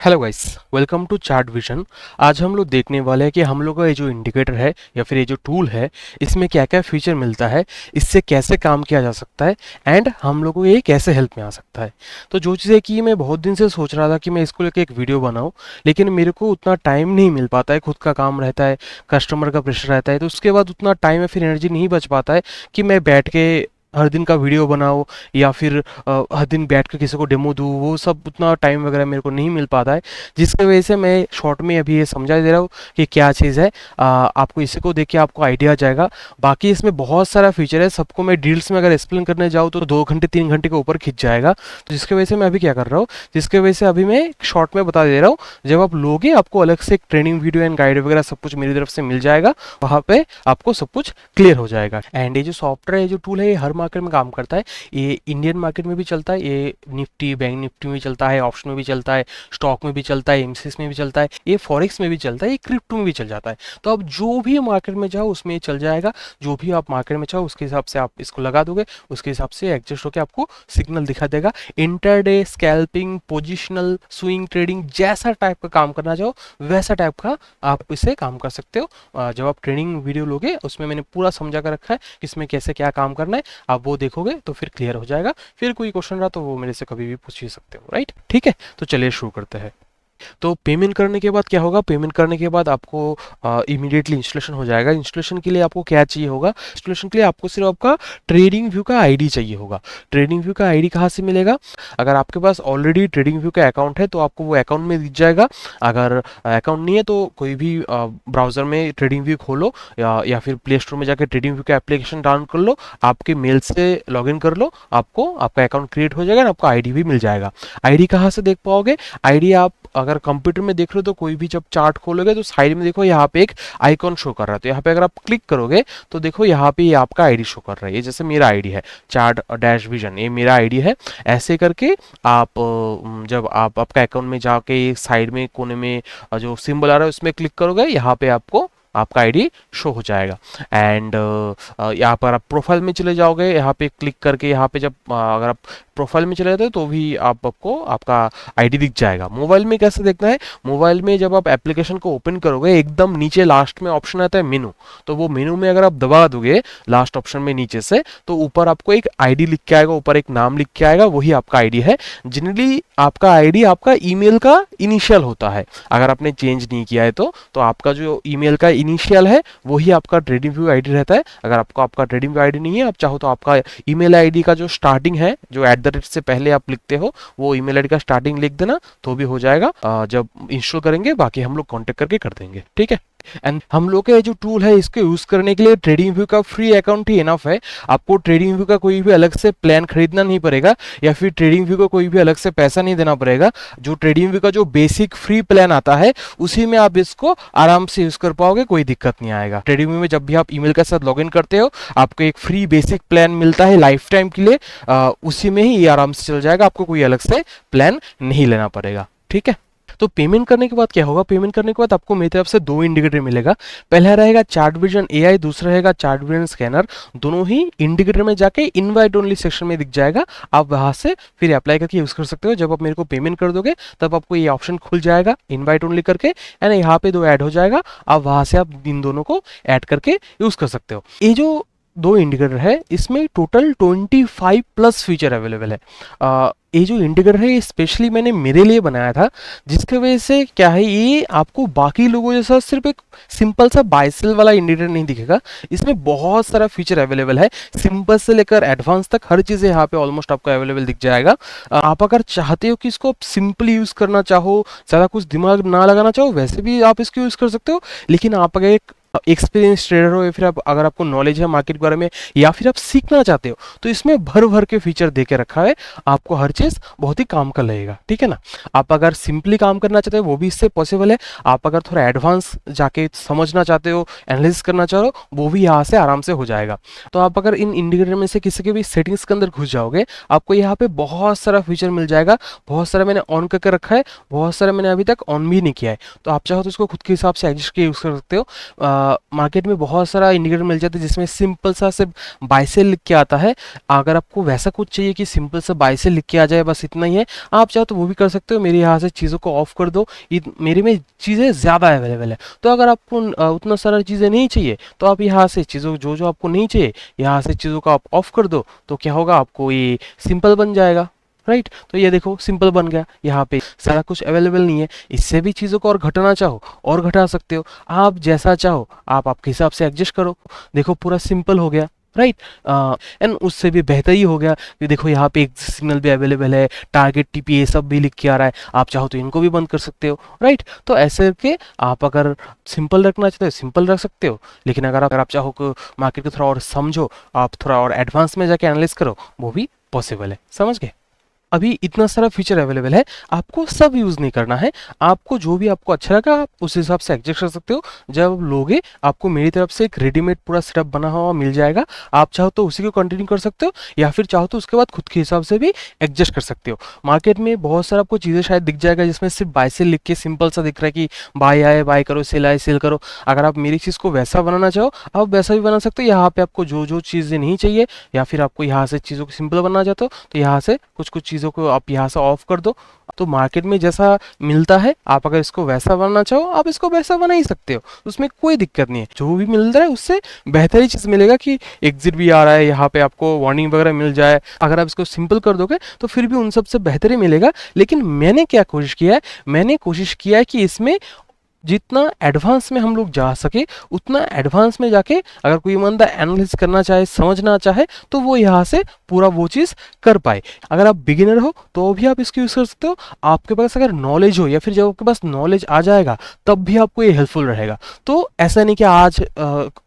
Hello guys, welcome to Chart Vision. आज हम लोग देखने वाले हैं कि हम लोग का ये जो इंडिकेटर है या फिर ये जो टूल है, इसमें क्या क्या फीचर मिलता है, इससे कैसे काम किया जा सकता है एंड हम लोगों को ये कैसे हेल्प में आ सकता है। तो जो चीज़ें कि मैं बहुत दिन से सोच रहा था कि मैं इसको लेकर एक वीडियो बनाऊं, लेकिन मेरे को उतना टाइम नहीं मिल पाता है, खुद का काम रहता है, कस्टमर का प्रेशर रहता है, तो उसके बाद उतना टाइम या फिर एनर्जी नहीं बच पाता है कि मैं बैठ के हर दिन का वीडियो बनाओ या फिर हर दिन बैठ कर किसी को डेमो दूँ। वो सब उतना टाइम वगैरह मेरे को नहीं मिल पाता है, जिसकी वजह से मैं शॉर्ट में अभी ये समझा दे रहा हूँ कि क्या चीज़ है। आपको इसी को देख के आपको आइडिया आ जाएगा। बाकी इसमें बहुत सारा फीचर है, सबको मैं डिटेल्स में अगर एक्सप्लेन करने जाऊँ तो 2 घंटे 3 घंटे के ऊपर खिंच जाएगा। तो जिसकी वजह से मैं अभी क्या कर रहा हूँ, जिसकी वजह से अभी मैं शॉर्ट में बता दे रहा हूँ। जब आप लोगे आपको अलग से एक ट्रेनिंग वीडियो एंड गाइड वगैरह सब कुछ मेरी तरफ से मिल जाएगा, वहाँ पे आपको सब कुछ क्लियर हो जाएगा। एंड ये जो सॉफ्टवेयर, ये जो टूल है, ये हर मार्केट में काम करता है। ये इंडियन मार्केट में भी चलता है, ये निफ्टी, बैंक निफ्टी में भी चलता है, ऑप्शन में भी चलता है, स्टॉक में भी चलता है, एमसीएक्स में भी चलता है, ये फॉरेक्स में भी चलता है, ये क्रिप्टो में भी चल जाता है। तो आप जो भी मार्केट में जाओ उसमें ये चल जाएगा। जो भी आप मार्केट में चाहो उसके हिसाब से आप इसको लगा दोगे, उसके हिसाब से एडजस्ट होकर आपको सिग्नल दिखा देगा। Intraday, scalping, positional, swing trading, जैसा टाइप का काम करना चाहो वैसा टाइप का आप इसे काम कर सकते हो। जब आप ट्रेनिंग वीडियो लोगे उसमें मैंने पूरा समझा कर रखा है कि इसमें कैसे क्या काम करना है। आप वो देखोगे तो फिर क्लियर हो जाएगा। फिर कोई क्वेश्चन रहा तो वो मेरे से कभी भी पूछ ही सकते हो, राइट? ठीक है, तो चलिए शुरू करते हैं। तो पेमेंट करने के बाद क्या होगा, पेमेंट करने के बाद आपको इमीडिएटली इंस्टॉलेशन हो जाएगा। इंस्टॉलेशन के लिए आपको क्या चाहिए होगा, इंस्टॉलेशन के लिए आपको सिर्फ आपका ट्रेडिंग व्यू का आईडी चाहिए होगा। ट्रेडिंग व्यू का आईडी कहाँ से मिलेगा? अगर आपके पास ऑलरेडी ट्रेडिंग व्यू का अकाउंट है तो आपको वो अकाउंट में दिख जाएगा। अगर अकाउंट नहीं है तो कोई भी ब्राउजर में ट्रेडिंग व्यू खोलो या फिर प्ले स्टोर में जाकर ट्रेडिंग व्यू का एप्लीकेशन डाउनलोड कर लो, आपके मेल से लॉगिन कर लो, आपको आपका अकाउंट क्रिएट हो जाएगा और आपका आईडी भी मिल जाएगा। आईडी कहाँ से देख पाओगे? आईडी आप अगर कंप्यूटर में देख रहे हो तो कोई भी जब चार्ट खोलोगे तो साइड में देखो यहाँ पे एक आइकॉन शो कर रहा है, तो यहाँ पे अगर आप क्लिक करोगे तो देखो यहाँ पे ये आपका आईडी शो कर रहा है। ये जैसे मेरा आईडी है चार्ट डैश विजन, ये मेरा आईडी है। ऐसे करके आप जब आप आपका अकाउंट में जाके साइड में कोने में जो सिंबल आ रहा है उसमें क्लिक करोगे, यहाँ पे आपको आपका आईडी शो हो जाएगा। एंड यहाँ पर आप प्रोफाइल में चले जाओगे, यहाँ पे क्लिक करके यहाँ पे जब अगर आप प्रोफाइल में चले जाते हो तो भी आपको आपका आईडी दिख जाएगा। मोबाइल में कैसे देखना है? मोबाइल में जब आप एप्लीकेशन को ओपन करोगे एकदम नीचे लास्ट में ऑप्शन आता है मेनू, तो वो मेनू में अगर आप दबा दोगे लास्ट ऑप्शन में नीचे से तो ऊपर आपको एक आईडी लिख के आएगा, ऊपर एक नाम लिख के आएगा, वही आपका आईडी है। जनरली आपका आईडी आपका ईमेल का इनिशियल होता है, अगर आपने चेंज नहीं किया है तो आपका जो ईमेल का इनिशियल है वही आपका ट्रेडिंग व्यू आईडी रहता है। अगर आपको आपका ट्रेडिंग व्यू आईडी नहीं है, आप चाहो तो आपका ईमेल आईडी का जो स्टार्टिंग है, जो @ से पहले आप लिखते हो, वो ईमेल आईडी का स्टार्टिंग लिख देना तो भी हो जाएगा। जब इंस्टॉल करेंगे बाकी हम लोग कांटेक्ट करके कर देंगे, ठीक है। एंड हम लोग का ये जो टूल है इसको यूज करने के लिए ट्रेडिंग व्यू का फ्री अकाउंट ही इनफ है। आपको ट्रेडिंग व्यू का कोई भी अलग से प्लान खरीदना नहीं पड़ेगा या फिर ट्रेडिंग व्यू को कोई भी अलग से पैसा नहीं देना पड़ेगा। जो ट्रेडिंग व्यू का जो बेसिक फ्री प्लान आता है उसी में आप इसको आराम से यूज कर पाओगे, कोई दिक्कत नहीं आएगा। ट्रेडिंग व्यू में जब भी आप ईमेल के साथ लॉगिन करते हो आपको एक फ्री बेसिक प्लान मिलता है लाइफ टाइम के लिए, उसी में ही ये आराम से चल जाएगा, आपको कोई अलग से प्लान नहीं लेना पड़ेगा, ठीक है। तो पेमेंट करने के बाद क्या होगा, पेमेंट करने के बाद आपको मेरी तरफ से 2 इंडिकेटर मिलेगा। पहला रहेगा चार्ट विजन एआई, दूसरा रहेगा चार्ट विजन स्कैनर। दोनों ही इंडिकेटर में जाके इनवाइट ओनली सेक्शन में दिख जाएगा, आप वहां से फिर अप्लाई करके यूज कर सकते हो। जब आप मेरे को पेमेंट कर दोगे तब आपको ये ऑप्शन खुल जाएगा इनवाइट ओनली करके, एंड यहाँ पे 2 ऐड हो जाएगा, आप वहां से आप इन दोनों को ऐड करके यूज कर सकते हो। ये जो 2 इंडिकेटर है इसमें टोटल 25 प्लस फीचर अवेलेबल है। ये जो इंडिकेटर है ये स्पेशली मैंने मेरे लिए बनाया था, जिसकी वजह से क्या है, ये आपको बाकी लोगों जैसा सिर्फ एक सिंपल सा बाय सेल वाला इंडिकेटर नहीं दिखेगा। इसमें बहुत सारा फीचर अवेलेबल है, सिंपल से लेकर एडवांस तक हर चीज़ यहाँ पे ऑलमोस्ट आपको अवेलेबल दिख जाएगा। आप अगर चाहते हो कि इसको आप सिंपली यूज़ करना चाहो, ज़्यादा कुछ दिमाग ना लगाना चाहो, वैसे भी आप इसको यूज़ कर सकते हो। लेकिन आप अगर एक एक्सपीरियंस ट्रेडर हो या फिर आप अगर आपको नॉलेज है मार्केट के बारे में या फिर आप सीखना चाहते हो तो इसमें भर भर के फीचर दे के रखा है, आपको हर चीज़ बहुत ही काम का लगेगा, ठीक है ना। आप अगर सिंपली काम करना चाहते हो वो भी इससे पॉसिबल है, आप अगर थोड़ा एडवांस जाके समझना चाहते हो, एनालिसिस करना चाह रहे हो, वो भी यहाँ से आराम से हो जाएगा। तो आप अगर इन इंडिकेटर में से किसी के भी सेटिंग्स के अंदर घुस जाओगे आपको यहाँ पे बहुत सारा फीचर मिल जाएगा। बहुत सारा मैंने ऑन करके रखा है, बहुत सारा मैंने अभी तक ऑन भी नहीं किया है, तो आप चाहो तो इसको खुद के हिसाब से एडजस्ट के यूज़ कर सकते हो। मार्केट में बहुत सारा इंडिकेटर मिल जाता है जिसमें सिंपल सा सिर्फ बाय सेल लिख के आता है। अगर आपको वैसा कुछ चाहिए कि सिंपल सा बाय सेल लिख के आ जाए, बस इतना ही है, आप चाहो तो वो भी कर सकते हो। मेरे यहाँ से चीज़ों को ऑफ कर दो, मेरे में चीज़ें ज़्यादा अवेलेबल है। तो अगर आपको उतना सारा चीज़ें नहीं चाहिए तो आप यहाँ से चीज़ों जो जो आपको नहीं चाहिए यहाँ से चीज़ों को आप ऑफ कर दो, तो क्या होगा, आपको ये सिंपल बन जाएगा, राइट। तो ये देखो सिंपल बन गया, यहाँ पे सारा कुछ अवेलेबल नहीं है। इससे भी चीज़ों को और घटाना चाहो और घटा सकते हो, आप जैसा चाहो आप आपके हिसाब से एडजस्ट करो। देखो पूरा सिंपल हो गया, राइट। एंड उससे भी बेहतर ही हो गया कि देखो यहाँ पे एक सिग्नल भी अवेलेबल है, टारगेट टीपी ये सब भी लिख के आ रहा है, आप चाहो तो इनको भी बंद कर सकते हो, राइट। तो ऐसे करके आप अगर सिंपल रखना चाहते हो सिंपल रख सकते हो, लेकिन अगर आप चाहो कि मार्केट को थोड़ा और समझो, आप थोड़ा और एडवांस में जाके एनालिसिस करो, वो भी पॉसिबल है। समझ गए। अभी इतना सारा फीचर अवेलेबल है, आपको सब यूज़ नहीं करना है, आपको जो भी आपको अच्छा लगा आप उस हिसाब से एडजस्ट कर सकते हो। जब लोगे आपको मेरी तरफ से एक रेडीमेड पूरा सेटअप बना हुआ मिल जाएगा, आप चाहो तो उसी को कंटिन्यू कर सकते हो या फिर चाहो तो उसके बाद खुद के हिसाब से भी एडजस्ट कर सकते हो। मार्केट में बहुत सारा आपको चीज़ें शायद दिख जाएगा जिसमें सिर्फ बाय सेल लिख के सिंपल सा दिख रहा है कि बाय आए बाय करो, सेल आए सेल करो। अगर आप मेरी चीज़ को वैसा बनाना चाहो आप वैसा भी बना सकते हो। यहाँ पे आपको जो जो चीज़ें नहीं चाहिए या फिर आपको यहाँ से चीज़ों को सिंपल बनाना चाहते हो तो यहाँ से कुछ कुछ चीज़ों को आप यहाँ से ऑफ कर दो। तो मार्केट में जैसा मिलता है आप अगर इसको वैसा बनाना चाहो आप इसको वैसा बना ही सकते हो, उसमें कोई दिक्कत नहीं है। जो भी मिल रहा है उससे बेहतर ही चीज़ मिलेगा कि एग्जिट भी आ रहा है, यहाँ पे आपको वार्निंग वगैरह मिल जाए। अगर आप इसको सिंपल कर दोगे तो फिर भी उन सबसे बेहतर ही मिलेगा। लेकिन मैंने क्या कोशिश किया है, मैंने कोशिश किया है कि इसमें जितना एडवांस में हम लोग जा सके उतना एडवांस में जाके अगर कोई बंदा एनालिसिस करना चाहे समझना चाहे तो वो यहाँ से पूरा वो चीज़ कर पाए। अगर आप बिगिनर हो तो भी आप इसको यूज़ कर सकते हो, आपके पास अगर नॉलेज हो या फिर जब आपके पास नॉलेज आ जाएगा तब भी आपको ये हेल्पफुल रहेगा। तो ऐसा नहीं कि आज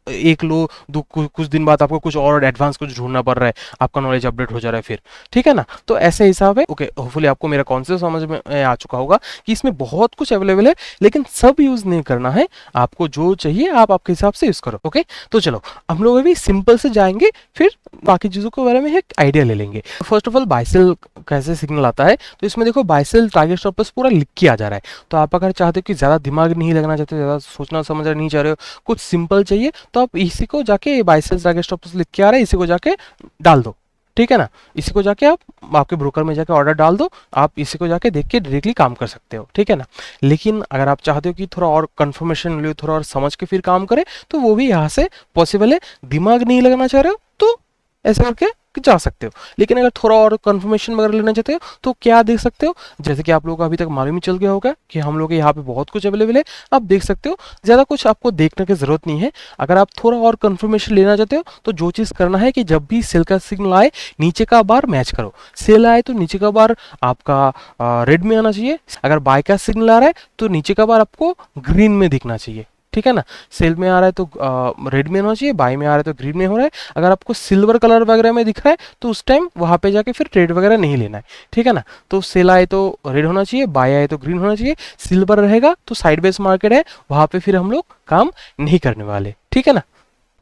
एक लो कुछ दिन बाद आपको कुछ और एडवांस कुछ ढूंढना पड़ रहा है, आपका नॉलेज अपडेट हो जा रहा है फिर, ठीक है ना। तो ऐसे हिसाब है। ओके, होपफुली आपको मेरा कॉन्सेप्ट समझ में आ चुका होगा कि इसमें बहुत कुछ अवेलेबल है, लेकिन सब यूज नहीं करना है, आपको जो चाहिए आप आपके हिसाब से यूज करो। ओके, तो चलो हम लोग अभी सिंपल से जाएंगे, फिर बाकी चीज़ों के बारे में एक आइडिया ले लेंगे। First of all buy sell कैसे सिग्नल आता है, तो इसमें देखो buy sell target stop loss पूरा लिख के आ जा रहा है। तो आप अगर चाहते हो कि ज़्यादा दिमाग नहीं लगना चाहते, ज़्यादा सोचना समझना नहीं चाह रहे हो, कुछ सिंपल चाहिए, तो आप इसी को जाके buy sell target stop loss लिख के आ रहा है, इसी को जाके डाल दो, ठीक है ना। इसी को जाके आप आपके ब्रोकर में जाके ऑर्डर डाल दो, आप इसी को जाके देख के डायरेक्टली काम कर सकते हो, ठीक है ना। लेकिन अगर आप चाहते हो कि थोड़ा और कंफर्मेशन लो, थोड़ा और समझ के फिर काम करें, तो वो भी यहाँ से पॉसिबल है। दिमाग नहीं लगाना चाह रहे हो तो ऐसे करके जा सकते हो। लेकिन अगर थोड़ा और कंफर्मेशन वगैरह लेना चाहते हो तो क्या देख सकते हो, जैसे कि आप लोगों को अभी तक मालूम ही चल गया होगा कि हम लोग के यहाँ पे बहुत कुछ अवेलेबल है, आप देख सकते हो। ज़्यादा कुछ आपको देखने की ज़रूरत नहीं है। अगर आप थोड़ा और कंफर्मेशन लेना चाहते हो तो जो चीज़ करना है कि जब भी सेल का सिग्नल आए नीचे का बार मैच करो। सेल आए तो नीचे का बार आपका रेड में आना चाहिए, अगर बाय का सिग्नल आ रहा है तो नीचे का बार आपको ग्रीन में दिखना चाहिए, ठीक है ना। सेल में आ रहा है तो रेड में होना चाहिए, बाय में आ रहा है तो ग्रीन में हो रहा है। अगर आपको सिल्वर कलर वगैरह में दिख रहा है तो उस टाइम वहाँ पे जाके फिर ट्रेड वगैरह नहीं लेना है, ठीक है ना। तो सेल आए तो रेड होना चाहिए, बाय आए तो ग्रीन होना चाहिए। सिल्वर रहेगा तो साइड बेस मार्केट है, वहाँ पे फिर हम लोग काम नहीं करने वाले, ठीक है ना।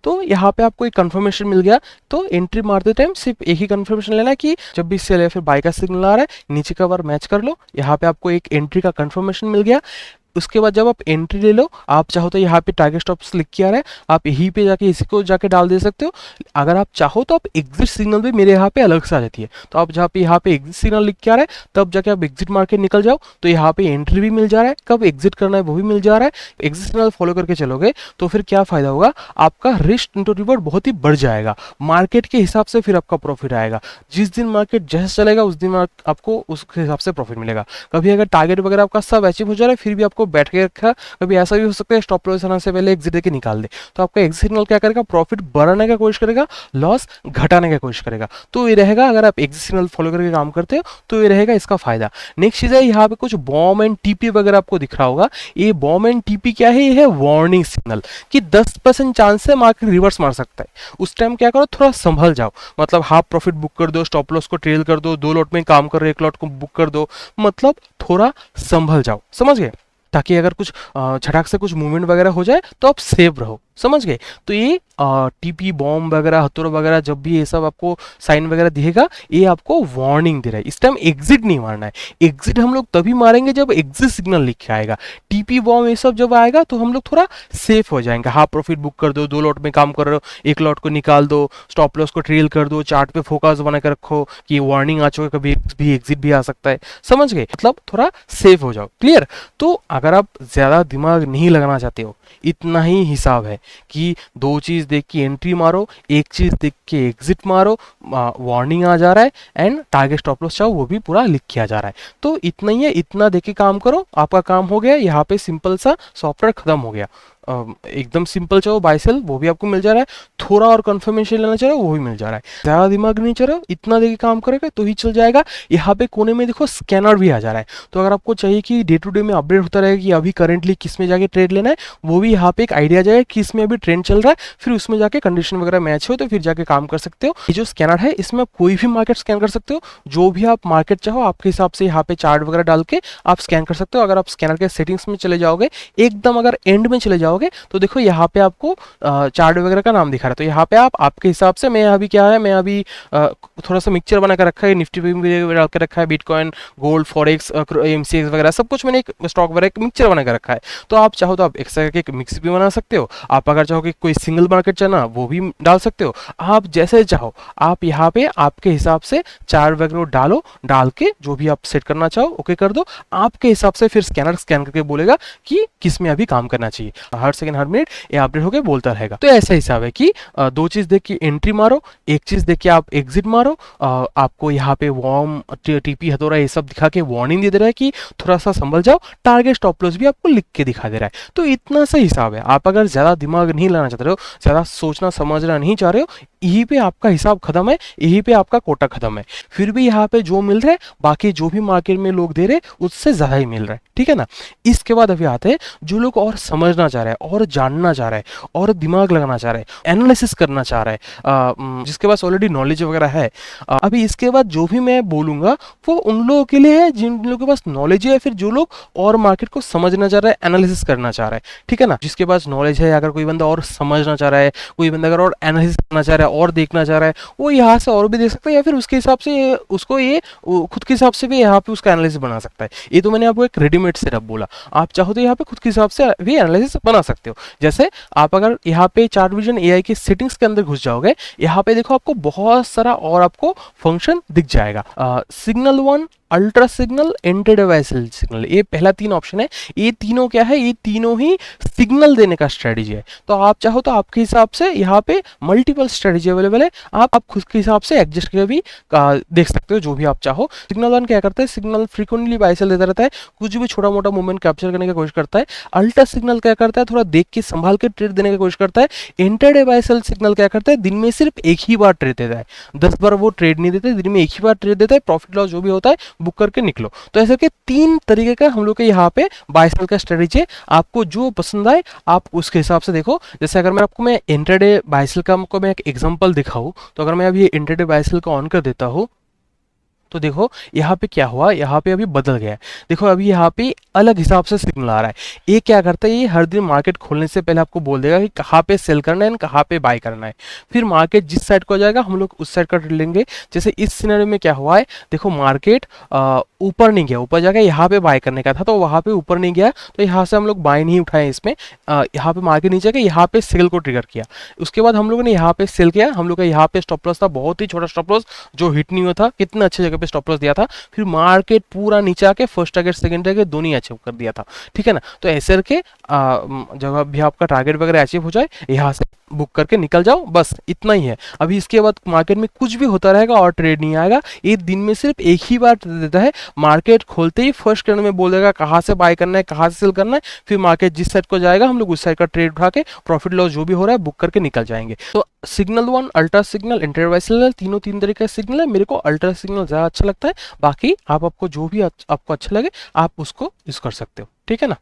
तो यहाँ पे आपको एक कंफर्मेशन मिल गया, तो एंट्री मारते टाइम सिर्फ एक ही कंफर्मेशन लेना है कि जब भी सेल या फिर बाय का सिग्नल आ रहा है नीचे का बार मैच कर लो। यहाँ पे आपको एक एंट्री का कंफर्मेशन मिल गया। उसके बाद जब आप एंट्री ले लो, आप चाहो तो यहाँ पे टारगेट स्टॉप्स लिख के आ रहा है, आप यहीं पे जाके इसी को जाके डाल दे सकते हो। अगर आप चाहो तो आप एग्जिट सिग्नल भी मेरे यहाँ पे अलग से आ जाती है, तो आप जहाँ पे यहाँ पे एग्जिट सिग्नल लिख के आ रहा है तब जाके आप एग्जिट मार्केट निकल जाओ, तो यहाँ पे एंट्री भी मिल जा रहा है, कब एग्जिट करना है वो भी मिल जा रहा है। एग्जिट सिग्नल फॉलो करके चलोगे तो फिर क्या फायदा होगा, आपका रिस्क इंटू रिवॉर्ड बहुत ही बढ़ जाएगा। मार्केट के हिसाब से फिर आपका प्रॉफिट आएगा। जिस दिन मार्केट जैसे चलेगा उस दिन आपको उस हिसाब से प्रॉफिट मिलेगा। कभी अगर टारगेट वगैरह आपका सब अचीव हो जा रहा है फिर भी आपको बैठ के रखा, कभी ऐसा भी हो सकता है स्टॉप लॉस आने से पहले एग्जिट देके निकाल दे, तो आपका एग्जिट सिग्नल क्या करेगा, प्रॉफिट बढ़ाने का कोशिश करेगा, लॉस घटाने का कोशिश करेगा। तो ये रहेगा, अगर आप एग्जिट सिग्नल फॉलो करके काम करते हो तो ये रहेगा इसका फायदा। नेक्स्ट चीज है, यहाँ पे कुछ बॉम एंड टीपी वगैरह आपको दिख रहा होगा। ये बॉम एंड टीपी क्या है, ये है वार्निंग सिग्नल कि 10% चांस है मार्केट रिवर्स मार सकता है। उस टाइम क्या करो, थोड़ा संभल जाओ, मतलब हाफ प्रॉफिट बुक कर दो, स्टॉप लॉस को ट्रेल कर दो, 2 लॉट में काम कर रहे एक लॉट को बुक कर दो, मतलब थोड़ा संभल जाओ, समझ गए, ताकि अगर कुछ झटाक से कुछ मूवमेंट वगैरह हो जाए तो आप सेव रहो, समझ गए? तो ये टीपी बॉम्ब वगैरह हथौड़ा वगैरह जब भी ये सब आपको साइन वगैरह दिखेगा, ये आपको वार्निंग दे रहा है। इस टाइम एग्जिट नहीं मारना है। एग्जिट हम लोग तभी मारेंगे जब एग्जिट सिग्नल लिख के आएगा। टीपी बॉम्ब ये सब जब आएगा तो हम लोग थोड़ा सेफ हो जाएंगे। हाफ प्रॉफिट बुक कर दो, 2 लॉट में काम कर रहे हो, 1 लॉट को निकाल दो, स्टॉप लॉस को ट्रेल कर दो, चार्ट पे फोकस बना कर रखो कि वार्निंग आ चुका है, कभी भी एग्जिट भी आ सकता है। समझ गए? मतलब थोड़ा सेफ हो जाओ। क्लियर? तो अगर आप ज़्यादा दिमाग नहीं लगाना चाहते हो, इतना ही हिसाब है कि 2 चीज़ देख के एंट्री मारो, 1 चीज़ देख के एग्जिट मारो, वार्निंग आ जा रहा है एंड टारगेट स्टॉप लॉस चाहो वो भी पूरा लिख किया जा रहा है। तो इतना ही है, इतना देख के काम करो, आपका काम हो गया। यहाँ पे सिंपल सा सॉफ्टवेयर खत्म हो गया। एकदम सिंपल चाहो बाय सेल वो भी आपको मिल जा रहा है, थोड़ा और कंफर्मेशन लेना चाह रहे हो वो भी मिल जा रहा है। ज़्यादा दिमाग नहीं चल रहा, इतना देके काम करेगा तो ही चल जाएगा। यहाँ पे कोने में देखो स्कैनर भी आ जा रहा है, तो अगर आपको चाहिए कि डे टू डे में अपडेट होता रहेगा कि अभी करंटली किस में जाके ट्रेड लेना है, वो भी यहाँ पे एक आइडिया जाएगा कि इसमें अभी ट्रेंड चल रहा है, फिर उसमें जाके कंडीशन वगैरह मैच हो तो फिर जाके काम कर सकते हो। ये जो स्कैनर है इसमें आप कोई भी मार्केट स्कैन कर सकते हो, जो भी आप मार्केट चाहो आपके हिसाब से यहाँ पे चार्ट वगैरह डाल के आप स्कैन कर सकते हो। अगर आप स्कैनर के सेटिंग्स में चले जाओगे, एकदम अगर एंड में चले जाओगे तो देखो यहाँ पे आपको चार्ट वगैरह का नाम दिखा रहा है। तो यहाँ पे आप आपके हिसाब से, मैं अभी क्या है, मैं अभी थोड़ा सा मिक्सचर बना कर रखा है, निफ्टी भी डाल कर रखा है, बिटकॉइन, गोल्ड, फॉरेक्स, एमसीएक्स वगैरह सब कुछ मैंने एक स्टॉक वगैरह एक मिक्सचर बना कर रखा है। तो आप चाहो तो आप एक्स्ट्रा करके एक मिक्स भी बना सकते हो। आप अगर चाहो कि कोई सिंगल मार्केट चलना वो भी डाल सकते हो। आप जैसे चाहो आप यहाँ पे आपके हिसाब से चार्ट वगैरह डालो, डाल के जो भी आप सेट करना चाहो ओके कर दो। आपके हिसाब से फिर स्कैनर स्कैन करके बोलेगा कि किस में अभी काम करना चाहिए। हर सेकंड हर मिनट ये अपडेट होकर बोलता रहेगा। तो ऐसा हिसाब है कि 2 चीज देख के एंट्री मारो, 1 चीज देख के आप एग्जिट मारो। आपको यहाँ पे वॉर्म, टीपी, हथौड़ा ये सब दिखा के वार्निंग दे रहा है कि थोड़ा सा संभल जाओ। टारगेट स्टॉप लॉस भी आपको लिख के दिखा दे रहा है। तो इतना सा हिसाब है। आप अगर ज्यादा दिमाग नहीं लाना चाहते हो, ज्यादा सोचना समझना नहीं चाह रहे हो, यहीं पे आपका हिसाब खत्म है, यहीं पे आपका कोटा खत्म है। फिर भी यहाँ पे जो मिल रहा है बाकी जो भी मार्केट में लोग दे रहे उससे ज्यादा ही मिल रहा है। ठीक है ना? इसके बाद अभी आते हैं जो लोग और समझना चाह रहे हैं और जानना चाह रहे हैं और दिमाग लगाना चाह रहे हैं, एनालिसिस करना चाह रहे हैं, जिसके पास ऑलरेडी नॉलेज वगैरह है। अभी इसके बाद जो भी मैं बोलूंगा वो उन लोगों के लिए है जिन लोगों के पास नॉलेज है, फिर जो लोग और मार्केट को समझना चाह रहा है, एनालिसिस करना चाह रहा है। ठीक है ना? जिसके पास नॉलेज है, अगर कोई बंदा और समझना चाह रहा है, कोई बंदा अगर और एनालिसिस करना चाह रहा है और देखना चाह रहा है, वो यहाँ से और भी देख सकता है, या फिर उसके हिसाब से उसको ये खुद के हिसाब से भी यहाँ पे उसका एनालिसिस बना सकता है। ये तो मैंने आपको एक रेडीमेड सेटअप बोला। आप चाहो तो यहाँ पे खुद के हिसाब से भी एनालिसिस बना सकते हो। जैसे आप अगर यहाँ पे चार्ट विजन एआई की सेटिंग्स के अंदर घुस जाओगे, यहाँ पे देखो आपको बहुत सारा और आपको फंक्शन दिख जाएगा। सिग्नल 1, अल्ट्रा सिग्नल, इंटरडिवाइसल सिग्नल, ये पहला 3 ऑप्शन है। ये तीनों क्या है? ये तीनों ही सिग्नल देने का स्ट्रेटेजी है। तो आप चाहो तो आपके हिसाब से यहाँ पे मल्टीपल स्ट्रेटेजी अवेलेबल है, आप खुद के हिसाब से एडजस्ट करके भी देख सकते हो जो भी आप चाहो। सिग्नल 1 क्या करता है? सिग्नल फ्रीक्वेंटली बाय सेल देता रहता है, कुछ भी छोटा मोटा मूवमेंट कैप्चर करने की कोशिश करता है। अल्ट्रा सिग्नल क्या करता है? थोड़ा देख के संभाल के ट्रेड देने की कोशिश करता है। इंटरडे बाय सेल सिग्नल क्या करता है? दिन में सिर्फ एक ही बार ट्रेड देता है, 10 बार वो ट्रेड नहीं देते, दिन में एक ही बार ट्रेड देता है। प्रॉफिट लॉस जो भी होता है बुक करके निकलो। तो ऐसे के 3 तरीके का हम लोग के यहाँ पे बाय सेल का स्ट्रेटेजी है। आपको जो पसंद आए आप उसके हिसाब से देखो। जैसे अगर मैं आपको इंटरडे बाय सेल का आपको मैं एक एग्जांपल दिखाऊं, तो अगर मैं अभी इंटरडे बाय सेल को ऑन कर देता हूं तो देखो यहाँ पे क्या हुआ, यहाँ पे अभी बदल गया है। देखो अभी यहाँ पे अलग हिसाब से सिग्नल आ रहा है। ये क्या करता है? ये हर दिन मार्केट खोलने से पहले आपको बोल देगा कि कहाँ पे सेल करना है, कहाँ पे बाय करना है। फिर मार्केट जिस साइड को जाएगा हम लोग उस साइड का ट्रेड लेंगे। जैसे इस सिनेरियो में क्या हुआ है, देखो मार्केट ऊपर नहीं गया, ऊपर जाकर यहाँ पे बाय करने का था तो वहाँ पे ऊपर नहीं गया, तो यहाँ से हम लोग बाय नहीं उठाए इसमें। यहाँ पे मार्केट नीचे गया, यहाँ पे सेल को ट्रिगर किया। उसके बाद हम लोगों ने यहाँ पे सेल किया। हम लोग का यहाँ पे स्टॉप लॉस था, बहुत ही छोटा स्टॉप लॉस जो हिट नहीं हुआ था। कितना अच्छे जगह पे स्टॉप लॉस दिया था। फिर मार्केट पूरा नीचे आके फर्स्ट टारगेट सेकंड टारगेट दोनों ही अचीव कर दिया था। ठीक है ना? तो ऐसे करके जब भी आपका टारगेट वगैरह अचीव हो जाए यहाँ से बुक करके निकल जाओ, बस इतना ही है। अभी इसके बाद मार्केट में कुछ भी होता रहेगा और ट्रेड नहीं आएगा। ये दिन में सिर्फ एक ही बार देता है। मार्केट खोलते ही फर्स्ट करने में बोलेगा कहाँ से बाय करना है, कहाँ से सेल करना है। फिर मार्केट जिस साइड को जाएगा हम लोग उस साइड का ट्रेड उठा के प्रॉफिट लॉस जो भी हो रहा है बुक करके निकल जाएंगे। तो सिग्नल 1, अल्ट्रा सिग्नल, इंटरवाइसल, तीनों 3 तरीके का सिग्नल है। मेरे को अल्ट्रा सिग्नल ज़्यादा अच्छा लगता है। बाकी आपको जो भी आपको अच्छा लगे आप उसको यूज कर सकते हो। ठीक है ना?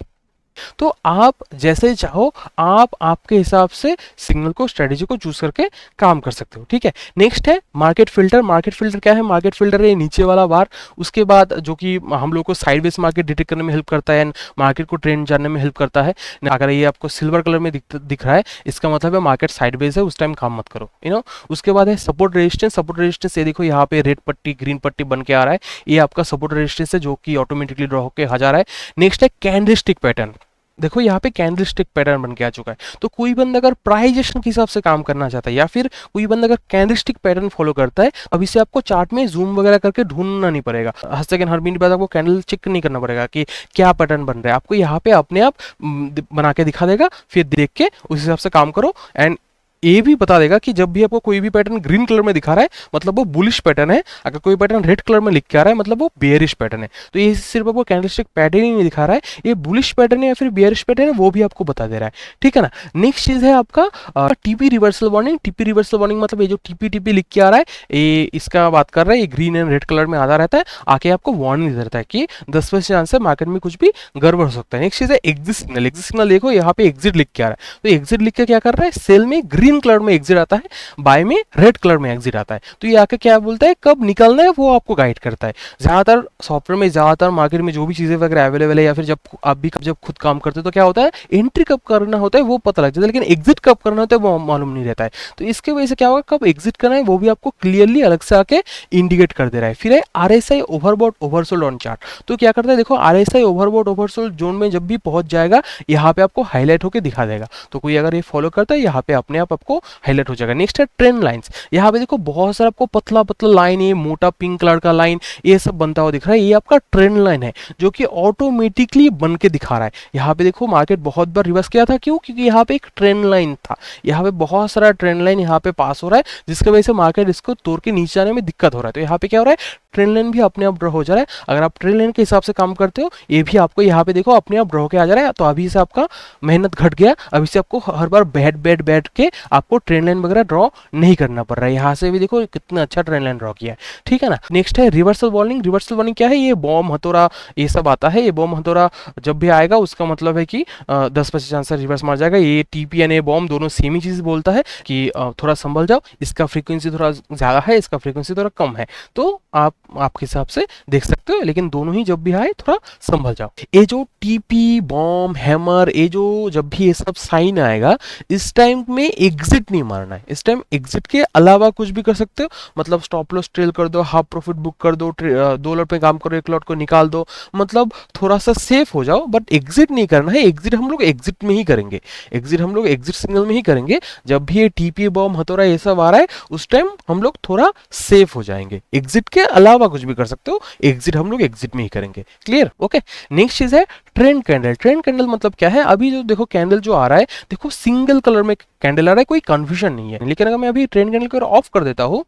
तो आप जैसे चाहो आप आपके हिसाब से सिग्नल को स्ट्रेटेजी को चूज करके काम कर सकते हो, ठीक है। नेक्स्ट है मार्केट फिल्टर। मार्केट फिल्टर क्या है? मार्केट फिल्टर है नीचे वाला बार, उसके बाद जो कि हम लोग को साइडवेज मार्केट डिटेक्ट करने में हेल्प करता है एंड मार्केट को ट्रेंड जानने में हेल्प करता है। अगर ये आपको सिल्वर कलर में दिख रहा है, इसका मतलब है मार्केट साइडवेज है, उस टाइम काम मत करो, उसके बाद है सपोर्ट रेजिस्टेंस। सपोर्ट रेजिस्टेंस ये देखो यहाँ पे रेड पट्टी ग्रीन पट्टी बन के आ रहा है, ये आपका सपोर्ट रेजिस्टेंस है जो कि ऑटोमेटिकली ड्रॉ होकर आ जा रहा है। नेक्स्ट है कैंडलस्टिक पैटर्न। देखो यहाँ पे कैंडलस्टिक पैटर्न बन के आ चुका है। तो कोई बंदा अगर प्राइजेशन के हिसाब से काम करना चाहता है या फिर कोई बंदा अगर कैंडलस्टिक पैटर्न फॉलो करता है, अब इसे आपको चार्ट में जूम वगैरह करके ढूंढना नहीं पड़ेगा। हर सेकंड हर मिनट बाद आपको कैंडल चेक नहीं करना पड़ेगा कि क्या पैटर्न बन रहा है, आपको यहाँ पे अपने आप बना के दिखा देगा, फिर देख के उस हिसाब से काम करो। एंड ये भी बता देगा कि जब भी आपको कोई भी पैटर्न ग्रीन कलर में दिखा रहा है मतलब वो बुलिश पैटर्न है, अगर कोई पैटर्न रेड कलर में लिख के आ रहा है मतलब वो बेयरिश पैटर्न है। तो ये सिर्फ आपको कैंडलस्टिक पैटर्न ही नहीं दिखा रहा है, ये बुलिश पैटर्न है या फिर बेयरिश पैटर्न है वो भी आपको बता दे रहा है, ठीक है ना। नेक्स्ट चीज है आपका TP reversal warning. TP reversal warning मतलब ये जो टीपी टीपी लिख के आ रहा है ये इसका बात कर रहा है, ये ग्रीन एंड रेड कलर में आधा रहता है, आके आपको वार्निंग दे देता है कि 10% चांस है मार्केट में कुछ भी गड़बड़ हो सकता है। नेक्स्ट चीज है एग्जिट सिग्नल। एग्जिट सिग्नल देखो यहाँ पे एग्जिट लिख के आ रहा है, तो एग्जिट लिख के क्या कर रहा है, सेल में ग्रीन कलर में एग्जिट आता है, बाय में रेड कलर में एग्जिट आता है। तो ये आके क्या बोलता है कब निकलना है वो आपको गाइड करता है। ज्यादातर सॉफ्टवेयर में ज्यादातर मार्केट में जो भी चीजें वगैरह अवेलेबल है या फिर जब आप भी जब खुद काम करते हो तो क्या होता है एंट्री कब करना होता है वो पता लग जाता है, लेकिन एग्जिट कब करना होता है वो मालूम नहीं रहता है। तो इसके वजह से क्या होगा, कब एग्जिट करना है वो भी आपको क्लियरली अलग से आके इंडिकेट कर दे रहा है। फिर है RSI overbought oversold on chart. तो क्या करता है देखो आरएसआई ओवरबॉट ओवरसोल्ड जोन में जब भी पहुंच जाएगा यहाँ पे आपको हाईलाइट होकर दिखा देगा। तो कोई अगर ये फॉलो करता है यहाँ पे अपने आप आपको हाईलाइट हो जाएगा। नेक्स्ट है ट्रेंड लाइंस। यहाँ पे देखो बहुत सारा आपको पतला पतला लाइन, ये मोटा पिंक कलर का लाइन ये सब बनता हुआ दिख रहा है, ये आपका ट्रेंड लाइन है जो कि ऑटोमेटिकली बन के दिखा रहा है। यहाँ पे देखो मार्केट बहुत बार रिवर्स किया था, क्यों? क्योंकि यहाँ पे एक ट्रेंड लाइन था, यहाँ पे बहुत सारा ट्रेंड लाइन यहाँ पे पास हो रहा है जिसकी वजह से मार्केट इसको तोड़ के नीचे आने में दिक्कत हो रहा है। तो यहाँ पे क्या हो रहा है, ट्रेंड लाइन भी अपने आप ड्रॉ हो जा रहा है। अगर आप ट्रेंड लाइन के हिसाब से काम करते हो ये भी आपको यहाँ पे देखो अपने आप ड्रॉ के आ जा रहा है। तो अभी से आपका मेहनत घट गया, अभी से आपको हर बार बैठ के आपको ट्रेंड लाइन वगैरह ड्रॉ नहीं करना पड़ रहा है। यहाँ से भी देखो कितना अच्छा ट्रेंड लाइन ड्रॉ किया है, ठीक है ना। नेक्स्ट है रिवर्सल वार्निंग। रिवर्सल वार्निंग क्या है, ये बॉम्ब हथौड़ा ये सब आता है। ये बॉम्ब हथौड़ा जब भी आएगा उसका मतलब है कि 10% चांस रिवर्स मार जाएगा। ये टीपी एंड बॉम्ब दोनों सेम ही चीज बोलता है कि थोड़ा संभल जाओ, इसका फ्रीक्वेंसी थोड़ा ज्यादा है, इसका फ्रीक्वेंसी थोड़ा कम है, तो आप आपके हिसाब से देख सकते हो, लेकिन दोनों ही जब भी आए थोड़ा संभल जाओ। ये जो टीपी बॉम्ब हैमर ये जो जब भी ये सब साइन आएगा इस टाइम में एग्जिट नहीं मारना है। इस टाइम एग्जिट के अलावा कुछ भी कर सकते हो, मतलब स्टॉप लॉस ट्रेल कर दो, हाफ प्रॉफिट बुक कर दो, 2 लॉट पे काम करो, 1 लॉट को निकाल दो, मतलब थोड़ा सा सेफ हो जाओ, बट एग्जिट नहीं करना है। एग्जिट हम लोग एग्जिट में ही करेंगे, एग्जिट हम लोग एग्जिट सिग्नल में ही करेंगे। जब भी ये टीपी बॉम्ब हथौड़ा ये सब आ रहा है उस टाइम हम लोग थोड़ा सेफ हो जाएंगे। एग्जिट के अलावा कुछ भी कर सकते हो, एग्जिट हम लोग एग्जिट में ही करेंगे। क्लियर? ओके। नेक्स्ट चीज है ट्रेंड कैंडल। ट्रेंड कैंडल मतलब क्या है, अभी जो देखो कैंडल जो आ रहा है देखो सिंगल कलर में कैंडल आ रहा है, कोई कंफ्यूजन नहीं है। लेकिन अगर मैं अभी ट्रेंड कैंडल को ऑफ कर देता हूं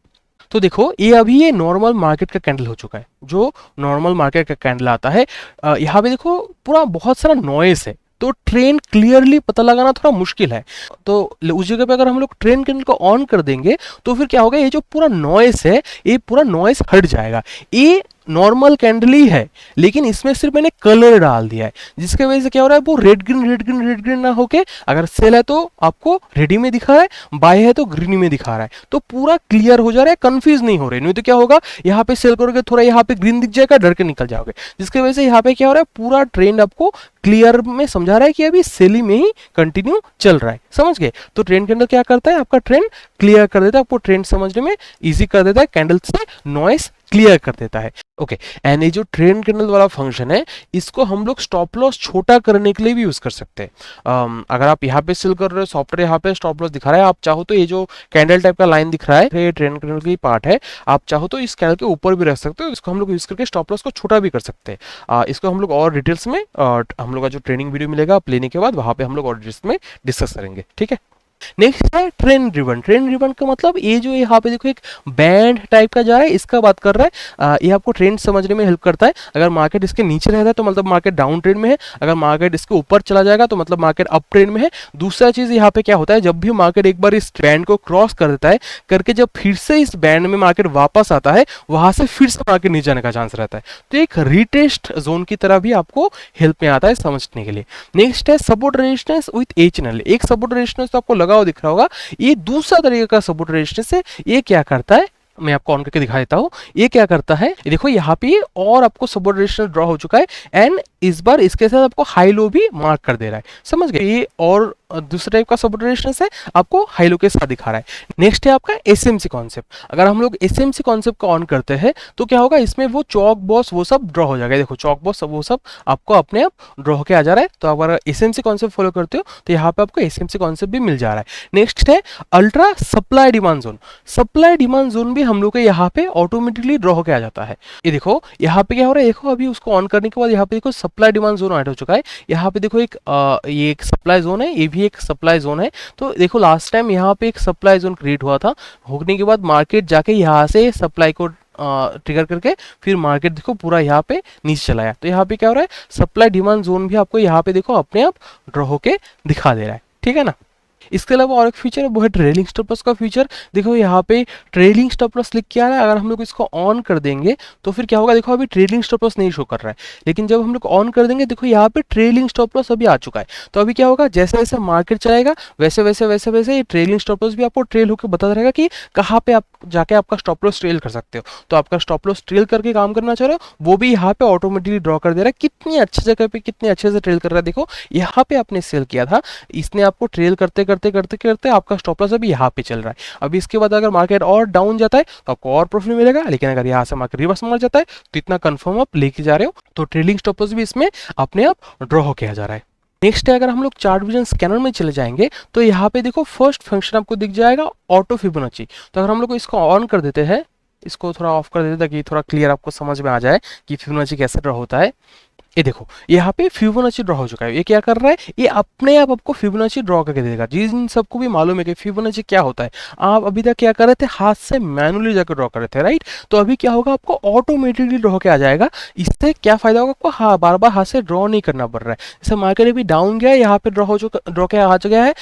तो देखो ये अभी ये नॉर्मल मार्केट का कैंडल हो चुका है। जो नॉर्मल मार्केट का कैंडल आता है यहाँ पे देखो पूरा बहुत सारा नॉइस है, तो ट्रेंड क्लियरली पता लगाना थोड़ा मुश्किल है। तो उस जगह पे अगर हम लोग ट्रेंड कैंडल को ऑन कर देंगे तो फिर क्या होगा, ये जो पूरा नॉइस है ये पूरा नॉइस हट जाएगा। ये नॉर्मल कैंडल ही है लेकिन इसमें सिर्फ मैंने कलर डाल दिया है, जिसके वजह से क्या हो रहा है वो red green red green red green ना होके अगर सेल है तो आपको रेडी में दिखा रहा है, बाय है तो ग्रीन में दिखा रहा है, तो पूरा क्लियर हो जा रहा है, कंफ्यूज नहीं हो रहे। नहीं तो क्या होगा, यहाँ पे सेल करोगे थोड़ा यहाँ पे ग्रीन दिख जाएगा, डर के निकल जाओगे, जिसकी वजह से यहाँ पे क्या हो रहा है पूरा ट्रेंड आपको क्लियर में समझा रहा है कि अभी सेलिंग में ही कंटिन्यू चल रहा है। समझ गए? तो ट्रेंड कैंडल क्या करता है, आपका ट्रेंड क्लियर कर देता है, आपको ट्रेंड समझने में इजी कर देता है, कैंडल से नॉइस क्लियर कर देता है। ओके। एंड ये जो ट्रेंड कैंडल वाला फंक्शन है इसको हम लोग स्टॉप लॉस छोटा करने के लिए भी यूज कर सकते हैं। अगर आप यहाँ पे सेल कर रहे हो, सॉफ्टवेयर यहाँ पे स्टॉप लॉस दिखा रहा है, आप चाहो तो ये जो कैंडल टाइप का लाइन दिख रहा है ये ट्रेंड कैंडल की पार्ट है, आप चाहो तो इस कैंडल के ऊपर भी रख सकते हो, इसको हम लोग यूज करके स्टॉप लॉस को छोटा भी कर सकते हैं। इसको हम लोग और डिटेल्स में हम लोग का जो ट्रेनिंग वीडियो मिलेगा आप लेने के बाद वहां पे हम लोग और डिटेल्स में डिस्कस करेंगे। ठीक है? नेक्स्ट है ट्रेंड ड्रिवन। ट्रेंड ड्रिवन का मतलब ये जो यहाँ पे देखो एक बैंड टाइप का जा रहा है, इसका बात कर रहा है। ये आपको ट्रेंड समझने में हेल्प करता है। अगर मार्केट इसके नीचे रहता है तो मतलब मार्केट डाउन ट्रेंड में है, अगर मार्केट इसके ऊपर चला जाएगा तो मतलब मार्केट अप ट्रेंड में है। दूसरा चीज यहाँ पे क्या होता है, जब भी मार्केट एक बार इस बैंड को क्रॉस कर देता है, करके जब फिर से इस बैंड में मार्केट वापस आता है, वहां से फिर से मार्केट नीचे आने का चांस रहता है। तो एक रीटेस्ट जोन की तरह भी आपको हेल्प में आता है समझने के लिए। नेक्स्ट है support resistance with A channel. एक सपोर्ट रेजिस्टेंस तो आपको लगा हुआ दिख रहा होगा, ये दूसरा तरीके का सपोर्ट रेजिस्टेंस है। ये क्या करता है, मैं आपको ऑन करके दिखा देता हूं। ये क्या करता है, ये देखो यहाँ पे और आपको सपोर्ट रेजिस्टेंस ड्रॉ हो चुका है, एंड इस बार इसके साथ आपको हाई लो भी मार्क कर दे रहा है, समझ गए। ये और दूसरे टाइप का सपोर्ट रेजिस्टेंस है, आपको हाई लो के साथ दिखा रहा है। नेक्स्ट है आपका एसएमसी कॉन्सेप्ट। अगर हम लोग एसएमसी कॉन्सेप्ट को ऑन करते हैं तो क्या होगा, इसमें वो चौक बॉस वो सब ड्रॉ हो जाएगा। देखो चौक बॉस वो सब आपको अपने आप ड्रॉ होकर आ जा रहा है। तो अगर एसएमसी कॉन्सेप्ट फॉलो करते हो तो यहाँ पे आपको एसएमसी कॉन्सेप्ट भी मिल जा रहा है। नेक्स्ट है ultra supply demand zone. Supply demand zone भी हम लोग के यहाँ पे ऑटोमेटिकली ड्रॉ होकर आ जाता है। ये देखो यहाँ पे क्या हो रहा है, देखो अभी उसको ऑन करने के बाद यहाँ पे देखो सप्लाई डिमांड जोन ऐड हो चुका है। यहाँ पे देखो एक ये एक सप्लाई जोन है, ये भी एक सप्लाई जोन है। तो देखो लास्ट टाइम यहाँ पे एक सप्लाई जोन क्रिएट हुआ था, होने के बाद मार्केट जाके यहाँ से सप्लाई को ट्रिगर करके फिर मार्केट देखो पूरा यहाँ पे नीचे चला आया। तो यहाँ पे क्या हो रहा है, सप्लाई डिमांड जोन भी आपको यहाँ पे देखो अपने आप ड्रॉ होके दिखा दे रहा है, ठीक है ना। इसके अलावा और एक फीचर है वो है ट्रेलिंग स्टॉप लॉस का फीचर। देखो यहाँ पे ट्रेलिंग स्टॉप लॉस लिख के आ रहा है, अगर हम लोग इसको ऑन कर देंगे तो फिर क्या होगा, देखो अभी ट्रेलिंग स्टॉप लॉस नहीं शो कर रहा है, लेकिन जब हम लोग ऑन कर देंगे देखो यहाँ पे ट्रेलिंग स्टॉप लॉस अभी आ चुका है। तो अभी क्या होगा, जैसे जैसे मार्केट चलेगा वैसे वैसे वैसे वैसे ये ट्रेलिंग स्टॉप लॉस भी आपको ट्रेल होकर बताता रहेगा कि कहाँ पे आप जाके आपका स्टॉप लॉस ट्रेल कर सकते हो। तो आपका स्टॉप लॉस ट्रेल करके काम करना चाह रहे हो, वो भी यहाँ पे ऑटोमेटिकली ड्रॉ कर दे रहा है। कितनी अच्छी जगह पे कितने अच्छे से ट्रेल कर रहा है। देखो यहाँ पे आपने सेल किया था, इसने आपको ट्रेल करते करते करते करते आपका स्टॉप लॉस अभी यहाँ पे चल रहा है। अभी इसके बाद अगर मार्केट और डाउन जाता है तो आपको और प्रॉफिट मिलेगा, लेकिन अगर यहाँ से मार्केट रिवर्स मार जाता है तो इतना कंफर्म आप लेके जा रहे हो। तो ट्रेलिंग स्टॉप लॉस भी इसमें अपने आप ड्रॉ होके आ जा रहा है। नेक्स्ट है, अगर हम लोग चार्ट विजन स्कैनर में चले जाएंगे तो यहाँ पे देखो फर्स्ट फंक्शन आपको दिख जाएगा ऑटो फिबोनाची। तो अगर हम लोग इसको ऑन कर देते हैं, इसको थोड़ा ऑफ कर देते ताकि थोड़ा क्लियर आपको समझ में आ जाए कि फिबोनाची कैसे ड्रॉ होता है। ये देखो यहाँ पे फिबोनाची ड्रॉ हो चुका है। ये क्या कर रहा है, ये अपने आप आपको फिबोनाची ड्रॉ करके देगा। जिन सबको भी मालूम है कि फिबोनाची क्या होता है, आप अभी तक क्या कर रहे थे, हाथ से मैनुअली जाकर ड्रॉ कर रहे थे, राइट। तो अभी क्या होगा, आपको ऑटोमेटिकली ड्रॉ के आ जाएगा। इससे क्या फायदा होगा आपको, हाँ बार बार हाथ से ड्रॉ नहीं करना पड़ रहा है। जैसे मार्केट अभी डाउन गया, यहाँ पे ड्रॉ के आ गया है।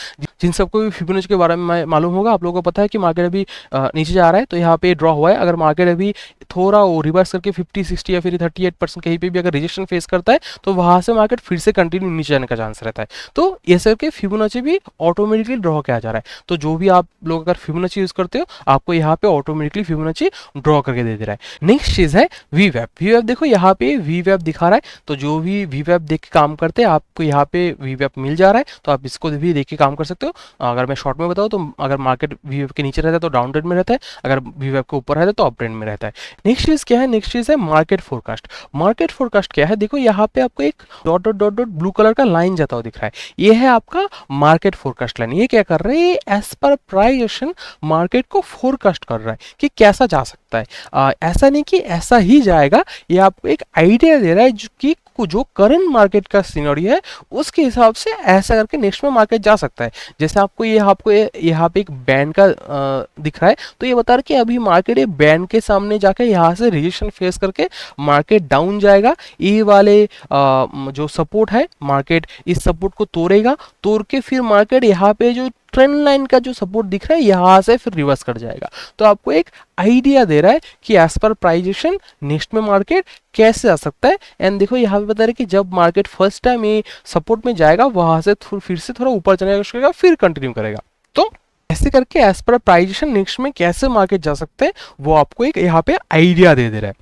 जिन सबको भी फिबोनाची के बारे में मालूम होगा, आप लोगों को पता है कि मार्केट अभी नीचे जा रहा है तो यहाँ पे ड्रॉ हुआ है। अगर मार्केट अभी थोड़ा वो रिवर्स करके 50-60 या फिर 38% कहीं पे भी अगर रिजेक्शन फेस करता है तो वहां से मार्केट फिर से कंटिन्यू नीचे जाने का चांस रहता है। तो ये करके फिबोनाची भी ऑटोमेटिकली ड्रॉ होकर आ जा रहा है। तो जो भी आप लोग अगर फिबोनाची यूज करते हो, आपको यहाँ पे ऑटोमेटिकली फिबोनाची ड्रॉ करके दे रहा है। नेक्स्ट चीज है वीवैप। वीवैप देखो यहाँ पे वीवैप दिखा रहा है। तो जो भी वीवैप देख के काम करते हैं, आपको यहाँ पे वीवैप मिल जा रहा है, तो आप इसको भी देख के काम कर सकते हो। अगर मैं शॉर्ट में बताऊँ तो अगर मार्केट वीवैप के नीचे रहता है तो डाउन ट्रेंड में रहता है, अगर वीवैप के ऊपर रहता है तो अप ट्रेंड में रहता है। नेक्स्ट चीज क्या है, नेक्स्ट चीज है मार्केट फोरकास्ट। मार्केट फोरकास्ट क्या है, देखो यहाँ पे आपको एक dot dot dot dot blue colour का लाइन जाता हुआ दिख रहा है, ये है आपका मार्केट फोरकास्ट लाइन। ये क्या कर रहा है, ये as per price action market को फोरकास्ट कर रहा है कि कैसा जा सकता है। ऐसा नहीं कि ऐसा ही जाएगा, ये आपको एक आइडिया दे रहा है कि जो करंट मार्केट का सिनेरियो है उसके हिसाब से ऐसा करके नेक्स्ट में मार्केट जा सकता है। जैसे आपको यहाँ पे एक बैंड का दिख रहा है, तो ये बता रहा है कि अभी मार्केट ये बैंड के सामने जाकर यहाँ से रिजेक्शन फेस करके मार्केट डाउन जाएगा। ये वाले जो सपोर्ट है, मार्केट इस सपोर्ट को तोड़ेगा, तोड़ के फिर मार्केट यहाँ पे जो ट्रेंड लाइन का जो सपोर्ट दिख रहा है यहाँ से फिर रिवर्स कर जाएगा। तो आपको एक आइडिया दे रहा है कि एज पर प्राइजेशन नेक्स्ट में मार्केट कैसे आ सकता है। एंड देखो यहाँ पे बता रहे कि जब मार्केट फर्स्ट टाइम ये सपोर्ट में जाएगा, वहां से फिर से थोड़ा ऊपर जाने का फिर कंटिन्यू करेगा। तो ऐसे करके एज पर प्राइजेशन नेक्स्ट में कैसे मार्केट जा सकते हैं वो आपको एक यहाँ पे आइडिया दे रहा है।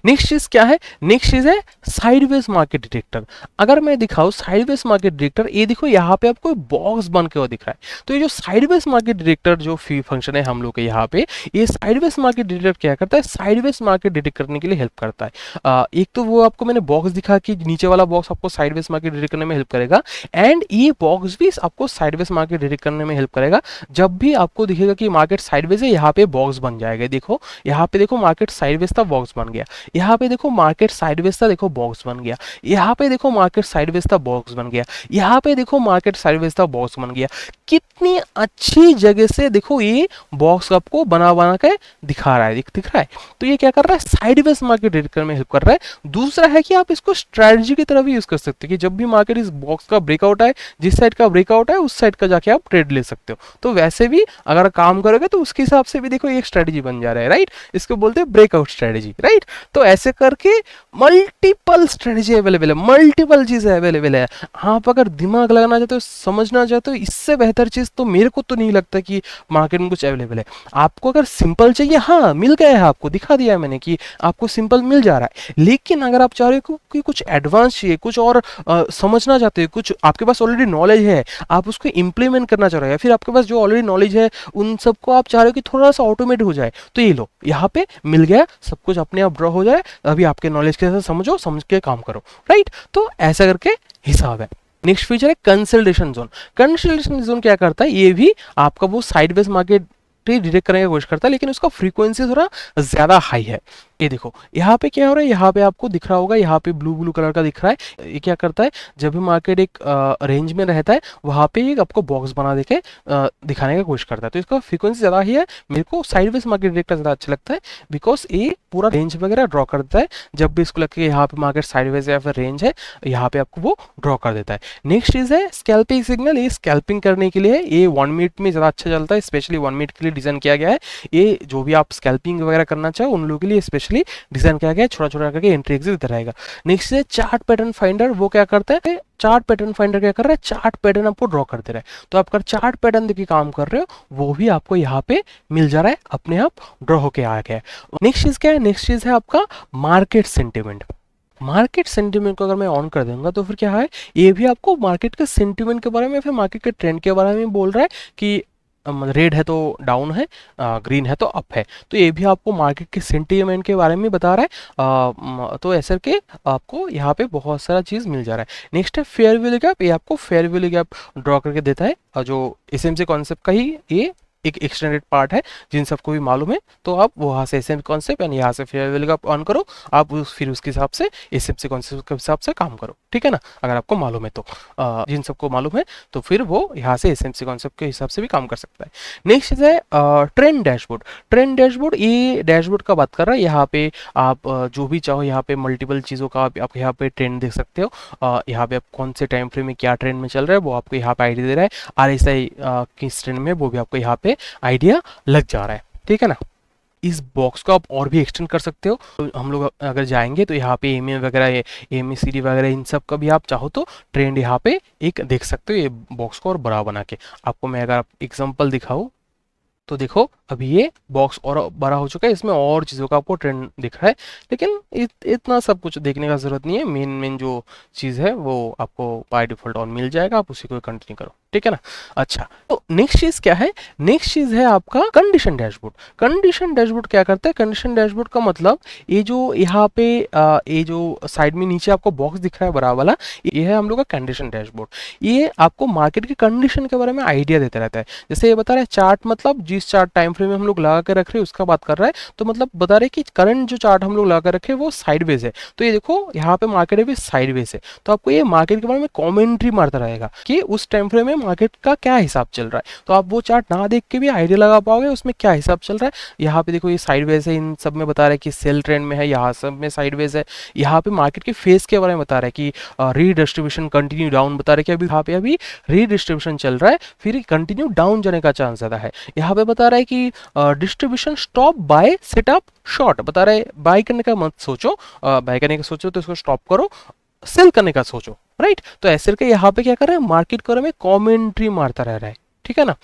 नेक्स्ट चीज क्या है, नेक्स्ट चीज है साइडवेज मार्केट डिटेक्टर। अगर मैं दिखाऊं साइडवेज मार्केट डिटेक्टर, ये देखो यहाँ पे आपको बॉक्स बन के दिख रहा है। तो ये जो साइडवेज मार्केट डिटेक्टर जो फंक्शन है हम लोग के यहाँ पे, ये साइडवेज मार्केट डिटेक्टर क्या करता है, साइडवेज मार्केट डिटेक्ट करने के लिए हेल्प करता है। एक तो वो आपको मैंने बॉक्स दिखा कि नीचे वाला बॉक्स आपको साइडवेज मार्केट डिटेक्ट करने में हेल्प करेगा, एंड ये बॉक्स भी आपको साइडवेज मार्केट डिटेक्ट करने में हेल्प करेगा। जब भी आपको दिखेगा कि मार्केट साइडवेज है, यहाँ पे बॉक्स बन जाएगा। देखो यहाँ पे देखो मार्केट साइडवेज था, बॉक्स बन गया। गया, यहाँ पे देखो मार्केट साइडवेज था, देखो बॉक्स बन गया, यहाँ पे देखो मार्केट साइडवेज था, बॉक्स बन गया, यहाँ पे देखो मार्केट साइडवेज था, बॉक्स बन गया। कितनी अच्छी जगह से देखो ये बॉक्स आपको बना बना के दिखा रहा है, दिख रहा है। तो ये क्या कर रहा है, साइडवेज मार्केट रीड करने में हेल्प कर रहा है। दूसरा है कि आप इसको स्ट्रेटजी की तरह भी यूज कर सकते हैं कि जब भी मार्केट इस बॉक्स का ब्रेकआउट आए, जिस साइड का ब्रेकआउट है उस साइड का जाके आप ट्रेड ले सकते हो। तो वैसे भी अगर काम करोगे तो उसके हिसाब से भी देखो एक स्ट्रेटजी बन जा रहा है, राइट। इसको बोलते हैं ब्रेकआउट स्ट्रेटजी, राइट। तो ऐसे करके मल्टीपल स्ट्रेटजी अवेलेबल है, मल्टीपल चीजें अवेलेबल है। आप अगर दिमाग लगाना चाहते हो, समझना चाहते हो, इससे बेहतर चीज तो मेरे को तो नहीं लगता कि मार्केट में कुछ अवेलेबल है। आपको अगर सिंपल चाहिए, हाँ मिल गया है, आपको दिखा दिया है मैंने कि आपको सिंपल मिल जा रहा है। लेकिन अगर आप चाह रहे हो कि कुछ एडवांस चाहिए, कुछ और समझना चाहते हो, कुछ आपके पास ऑलरेडी नॉलेज है, आप उसको इंप्लीमेंट करना चाह रहे हो, या फिर आपके पास जो ऑलरेडी नॉलेज है उन सबको आप चाह रहे हो कि थोड़ा सा ऑटोमेट हो जाए, तो ये लो, यहाँ पे मिल गया, सब कुछ अपने आप ड्रॉ हो जाए। अभी आपके नॉलेज के साथ समझो, समझ के काम करो, राइट। तो ऐसा करके हिसाब है। नेक्स्ट फीचर है कंसल्टेशन जोन। कंसल्टेशन जोन क्या करता है, ये भी आपका वो साइडवेज मार्केट डिटेक्ट करने की कोशिश करता है, लेकिन उसका फ्रीक्वेंसी थोड़ा ज्यादा हाई है। ये देखो यहाँ पे क्या हो रहा है, यहाँ पे आपको दिख रहा होगा, यहाँ पे ब्लू ब्लू कलर का दिख रहा है। ये क्या करता है, जब भी मार्केट एक रेंज में रहता है वहाँ पे एक आपको बॉक्स बना देके दिखाने की कोशिश करता है। तो इसका फ्रीक्वेंसी ज़्यादा ही है। मेरे को साइडवेज मार्केट डिटेक्टर ज़्यादा अच्छा लगता है, बिकॉज ये पूरा रेंज वगैरह ड्रॉ कर देता है। जब भी इसको लगता है यहाँ पे मार्केट साइडवेज या फिर रेंज है, यहाँ पे आपको वो ड्रॉ कर देता है। नेक्स्ट चीज़ है स्कैल्पिंग सिग्नल। ये स्कैल्पिंग करने के लिए ये 1 मिनट में ज़्यादा अच्छा चलता है, स्पेशली 1 मिनट के लिए डिज़ाइन किया गया है। ये जो भी आप स्कैल्पिंग वगैरह करना चाहो उन लोगों के लिए स्पेशली डिज़ाइन किया गया है, छोटा छोटा करके एंट्री एग्जिट देता रहेगा। नेक्स्ट है चार्ट पैटर्न फाइंडर। वो क्या करता है, चार्ट पैटर्न फाइंडर क्या कर रहा है, चार्ट पैटर्न आपको ड्रॉ कर दे रहा है। तो आप अगर चार्ट पैटर्न देखिए काम कर रहे हो, वो भी आपको यहाँ पे मिल जा रहा है, अपने आप ड्रॉ होके आ गया है। नेक्स्ट चीज क्या है, नेक्स्ट चीज है आपका मार्केट सेंटिमेंट। मार्केट सेंटिमेंट को अगर मैं ऑन कर दूंगा तो फिर क्या है, ये भी आपको मार्केट के सेंटिमेंट के बारे में, फिर मार्केट के ट्रेंड के बारे में बोल रहा है कि रेड है तो डाउन है, ग्रीन है तो अप है। तो ये भी आपको मार्केट के सेंटीमेंट के बारे में बता रहा है। तो ऐसे के आपको यहाँ पे बहुत सारा चीज़ मिल जा रहा है। नेक्स्ट है फेयर वैल्यू गैप। ये आपको फेयर वैल्यू गैप ड्रॉ करके देता है, और जो एसएमसी कॉन्सेप्ट का ही ये एक एक्सटेंडेड पार्ट है, जिन सबको भी मालूम है। तो आप वहाँ से एसएमसी कॉन्सेप्ट यानी यहाँ से फेयर वैल्यू गैप ऑन करो, आप फिर उसके हिसाब से एसएमसी कॉन्सेप्ट के हिसाब से काम करो, ठीक है ना, अगर आपको मालूम है तो। जिन सबको मालूम है तो फिर वो यहाँ से एसएमसी कॉन्सेप्ट के हिसाब से भी काम कर सकता है। नेक्स्ट चीज़ है ट्रेंड डैशबोर्ड। ट्रेंड डैशबोर्ड, ये डैशबोर्ड का बात कर रहा है। यहाँ पे आप जो भी चाहो, यहाँ पे मल्टीपल चीज़ों का आप यहाँ पे ट्रेंड देख सकते हो। यहाँ पे आप कौन से टाइम फ्रेम में क्या ट्रेंड में चल रहा है वो आपको यहाँ पे आइडिया दे रहा है। RSI किस ट्रेंड में, वो भी आपको यहाँ पे आइडिया लग जा रहा है, ठीक है ना। इस बॉक्स को आप और भी एक्सटेंड कर सकते हो। तो हम लोग अगर जाएंगे तो यहाँ पे एमए वगैरह, MACD वगैरह, इन सब का भी आप चाहो तो ट्रेंड यहाँ पे एक देख सकते हो, ये बॉक्स को और बड़ा बना के। आपको मैं अगर एग्जांपल दिखाऊं तो देखो अभी ये बॉक्स और बड़ा हो चुका है, इसमें और चीज़ों का आपको ट्रेंड दिख रहा है। लेकिन इतना सब कुछ देखने का जरूरत नहीं है। मेन जो चीज़ है वो आपको बाय डिफॉल्ट ऑन मिल जाएगा, आप उसी को कंटिन्यू करो, ठीक है ना। अच्छा, तो नेक्स्ट चीज़ क्या है, नेक्स्ट चीज़ है आपका कंडीशन डैशबोर्ड। कंडीशन डैशबोर्ड क्या करता है, कंडीशन डैशबोर्ड का मतलब ये जो यहाँ पे ये जो साइड में नीचे आपको बॉक्स दिख रहा है बड़ा वाला, ये है हम लोग का कंडीशन डैशबोर्ड। ये आपको मार्केट की कंडीशन के बारे में आइडिया देता रहता है। जैसे ये बता रहा है चार्ट, मतलब जिस चार्ट टाइम फ्रेम में हम लोग लगा कर रख रहे हैं उसका बात कर रहा है। तो मतलब बता रहे कि करंट जो चार्ट हम लोग लगा कर रखे हैं वो साइडवेज है। तो ये देखो यहाँ पे मार्केट है भी साइडवेज है, तो आपको ये मार्केट के बारे में कॉमेंट्री मारता रहेगा कि उस टाइम फ्रेम में मार्केट का क्या हिसाब चल रहा है। तो आप वो चार्ट ना देख के भी आइडिया लगा पाओगे उसमें क्या हिसाब चल रहा है। यहाँ पे देखो ये साइडवेज है, इन सब में बता रहा है कि सेल ट्रेंड में है, यहाँ सब में साइडवेज है। यहाँ पे मार्केट के फेस के बारे में बता रहा है कि रीडिस्ट्रीब्यूशन कंटिन्यू डाउन बता रहा है कि अभी यहाँ पे अभी रीडिस्ट्रीब्यूशन चल रहा है, फिर कंटिन्यू डाउन जाने का चांस ज्यादा है। यहाँ पे बता रहा है कि distribution stop by setup short, बता रहा है बाय करने का मत सोचो, बाय करने का सोचो तो इसको स्टॉप करो, सेल करने का सोचो, राइट। तो ऐसे करके यहाँ पे क्या कर रहे हैं, मार्केट के बारे में कॉमेंट्री मारता रह रहा है, ठीक है ना।